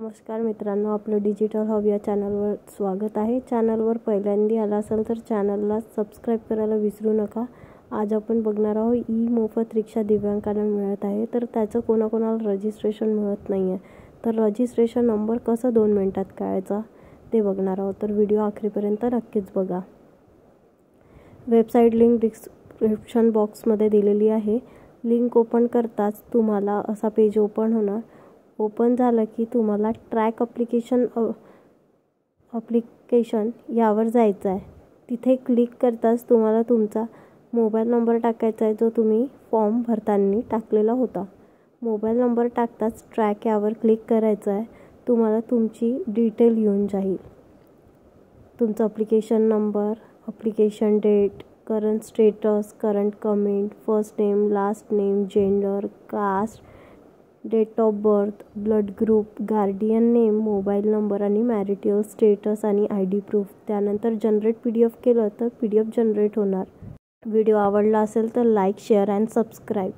नमस्कार मित्रांनो, आपलं डिजिटल हब या चॅनलवर स्वागत आहे। चॅनलवर पहिल्यांदा आला असाल तर चॅनलला सबस्क्राईब करायला विसरू नका। आज आपण बघणार आहोत मोफत रिक्षा दिव्यांगांना मिळत आहे, तर त्याचं कोणाकोणाला रजिस्ट्रेशन मिळत नाही आहे, तर रजिस्ट्रेशन नंबर कसं 2 मिनिटात कळायचा ते बघणार आहोत। तर व्हिडिओ आखरीपर्यंत नक्कीच बघा। वेबसाईट लिंक डिस्क्रिप्शन बॉक्समध्ये दिलेली आहे। लिंक ओपन करताच तुम्हाला असा पेज ओपन होणार। ओपन झालं की तुम्हाला ट्रॅक ॲप्लिकेशन यावर जायचं आहे। तिथे क्लिक करताच तुम्हाला तुमचा मोबाईल नंबर टाकायचा आहे, जो तुम्ही फॉर्म भरताना टाकलेला होता। मोबाईल नंबर टाकताच ट्रॅक यावर क्लिक करायचं आहे। तुम्हाला तुमची डिटेल येऊन जाईल, तुमचा application number, application date, current status, current comment, first name, last name, gender, caste, date of birth, blood group, guardian name, mobile number आणि मॅरिटल स्टेटस आणि ID प्रूफ। त्यानंतर जनरेट PDF केलं तर PDF जनरेट होणार। Video आवडला असेल तर like, share and subscribe.